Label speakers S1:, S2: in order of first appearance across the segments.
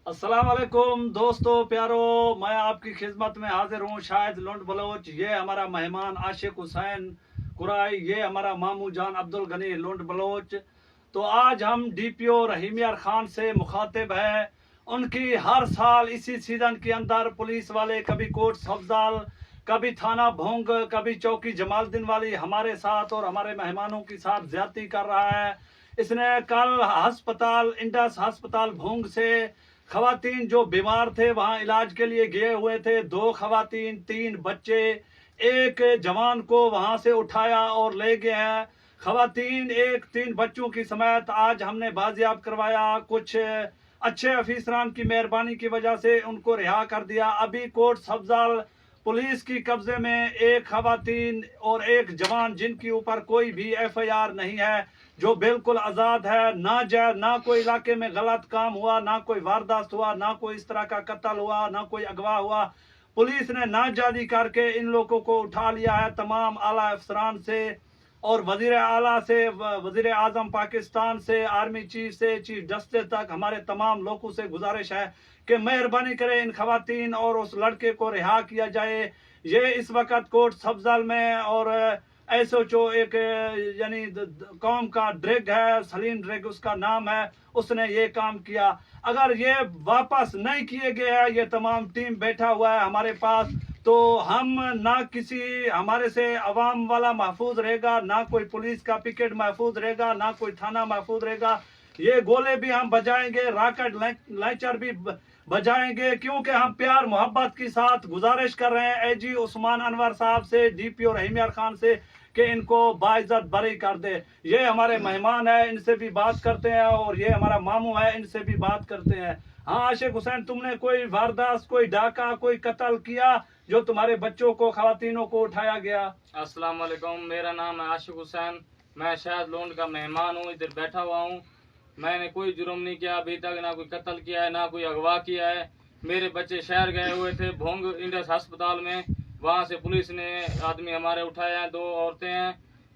S1: अस्सलाम वालेकुम दोस्तों प्यारो, मैं आपकी खिदमत में हाजिर हूँ। शायद लुंड बलोच, ये हमारा मेहमान आशिक हुसैन कुराई, ये हमारा मामू जान अब्दुल गनी लुंड बलोच। तो आज हम डीपीओ रहीम यार खान से मुखातिब है। उनकी हर साल इसी सीजन के अंदर पुलिस वाले कभी कोट सब्जाल, कभी थाना भोंग, कभी चौकी जमालुद्दीन वाली हमारे साथ और हमारे मेहमानों के साथ ज्यादती कर रहा है। इसने कल अस्पताल इंडस अस्पताल भोंग से खवातीन जो बीमार थे वहां इलाज के लिए गए हुए थे, 2 खवातीन 3 बच्चे, एक जवान को वहां से उठाया और ले गए हैं। खवातीन 3 बच्चों की समेत आज हमने बाजियाब करवाया। कुछ अच्छे अफीसरान की मेहरबानी की वजह से उनको रिहा कर दिया। अभी कोट सब्जाल पुलिस की कब्जे में 1 खवातीन और 1 जवान, जिनके ऊपर कोई भी एफआईआर नहीं है, जो बिल्कुल आज़ाद है। ना कोई इलाके में गलत काम हुआ, ना कोई वारदात हुआ, ना कोई इस तरह का कत्ल हुआ, ना कोई अगवा हुआ। पुलिस ने नाजायज़ी करके इन लोगों को उठा लिया है। तमाम आला अफसरान से और वजीर आला से, वजीर आजम पाकिस्तान से, आर्मी चीफ से, चीफ जस्टिस तक हमारे तमाम लोगों से गुजारिश है कि मेहरबानी करें इन खवातीन और उस लड़के को रिहा किया जाए। ये इस वक्त कोट सब्जाल में और एसओचओ एक यानी कौम का ड्रग है, सलीम ड्रग उसका नाम है, उसने ये काम किया। अगर ये वापस नहीं किए गए हैं, ये तमाम टीम बैठा हुआ है हमारे पास, तो हम ना किसी हमारे से अवाम वाला महफूज रहेगा, ना कोई पुलिस का पिकेट महफूज रहेगा, ना कोई थाना महफूज रहेगा। ये गोले भी हम बजाएंगे, रॉकेट लॉन्चर भी बजाएंगे, क्योंकि हम प्यार मोहब्बत के साथ गुजारिश कर रहे हैं एजी उस्मान अनवर साहब से, डीपीओ रहीम यार खान से, कि इनको बाइज्जत बरी कर दे। ये हमारे मेहमान है, इनसे भी बात करते हैं, और ये हमारा मामू है, इनसे भी बात करते हैं। हाँ आशिक हुसैन, तुमने कोई वारदात, कोई डाका, कोई कत्ल किया जो तुम्हारे बच्चों को, खवातीनों को उठाया गया?
S2: अस्सलाम वालेकुम, मेरा नाम है आशिक हुसैन। मैं शायद लोंड का मेहमान हूँ, इधर बैठा हुआ हूँ। मैंने कोई जुर्म नहीं किया अभी तक, ना कोई कत्ल किया है, ना कोई अगवा किया है। मेरे बच्चे शहर गए हुए थे भोंग इंडस अस्पताल में, वहाँ से पुलिस ने आदमी हमारे उठाए हैं। 2 औरतें हैं,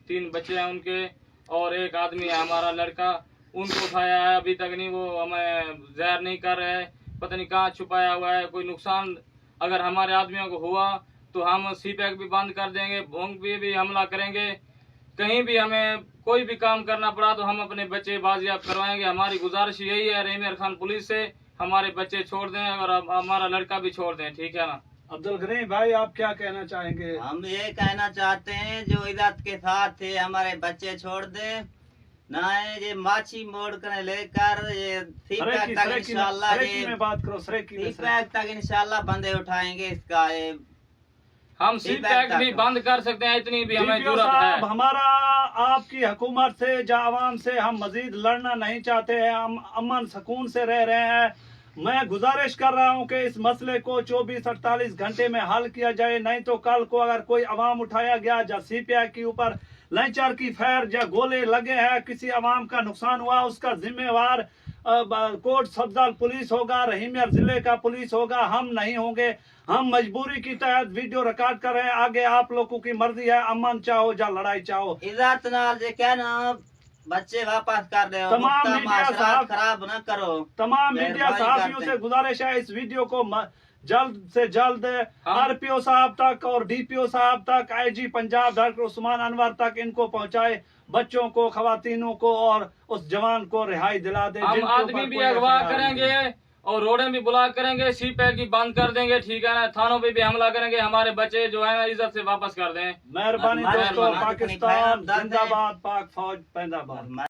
S2: 3 बच्चे हैं उनके, और 1 आदमी है हमारा लड़का, उनको उठाया है। अभी तक नहीं, वो हमें जहर नहीं कर रहे हैं, पता नहीं कहाँ छुपाया हुआ है। कोई नुकसान अगर हमारे आदमियों को हुआ तो हम सीपैक भी बंद कर देंगे, भोंग पे भी हमला करेंगे। कहीं भी हमें कोई भी काम करना पड़ा तो हम अपने बच्चे बाजियाब करवाएंगे। हमारी गुजारिश यही है रहीम यार खान पुलिस से, हमारे बच्चे छोड़ दें और हमारा लड़का भी छोड़ दें, ठीक है ना?
S1: अब्दुल गनी भाई, आप क्या कहना चाहेंगे?
S3: हम ये कहना चाहते हैं, जो इज्जत के साथ थे हमारे बच्चे छोड़ दे ना, ये माछी मोड़ कर लेकर ये सीपैक तक इंशाल्लाह, ये
S1: बात करो,
S3: सीपैक तक इंशाल्लाह बंदे उठाएंगे इसका। ये
S2: हम सीपैक भी बंद कर सकते हैं, इतनी भी हमें जरूरत है।
S1: हमारा आपकी हुकूमत से, जो आवाम से हम मजीद लड़ना नहीं चाहते हैं, हम अमन सुकून से रह रहे हैं। मैं गुजारिश कर रहा हूं कि इस मसले को 24-48 घंटे में हल किया जाए, नहीं तो कल को अगर कोई अवाम उठाया गया, या सीपीआई के ऊपर लंचर की फैर या गोले लगे हैं, किसी अवाम का नुकसान हुआ, उसका जिम्मेवार कोट सब्जाल पुलिस होगा, रहीम यार जिले का पुलिस होगा, हम नहीं होंगे। हम मजबूरी की तहत वीडियो रिकॉर्ड कर रहे हैं, आगे आप लोगों की मर्जी है, अमन चाहो या लड़ाई चाहो।
S3: इज्जत नाल जे क्या ना बच्चे वापस कर दो,
S1: तमाम मीडिया साहब
S3: खराब न करो।
S1: तमाम मीडिया साहबियों से गुजारिश है, इस वीडियो को जल्द से जल्द आरपीओ साहब तक और डीपीओ साहब तक, आईजी पंजाब डॉक्टर उस्मान अनवर तक इनको पहुंचाए। बच्चों को, खवातीनों को और उस जवान को रिहाई दिला दे।
S2: हम आदमी भी अगवा करेंगे और रोडें भी ब्लॉक करेंगे, सीपैक भी बंद कर देंगे, ठीक है ना? थानों पे भी हमला करेंगे, हमारे बच्चे जो है ना इज्जत से वापस कर दें।
S1: मेहरबानी दोस्तों, पाकिस्तान जिंदाबाद, पाक फौज पैंदाबाद।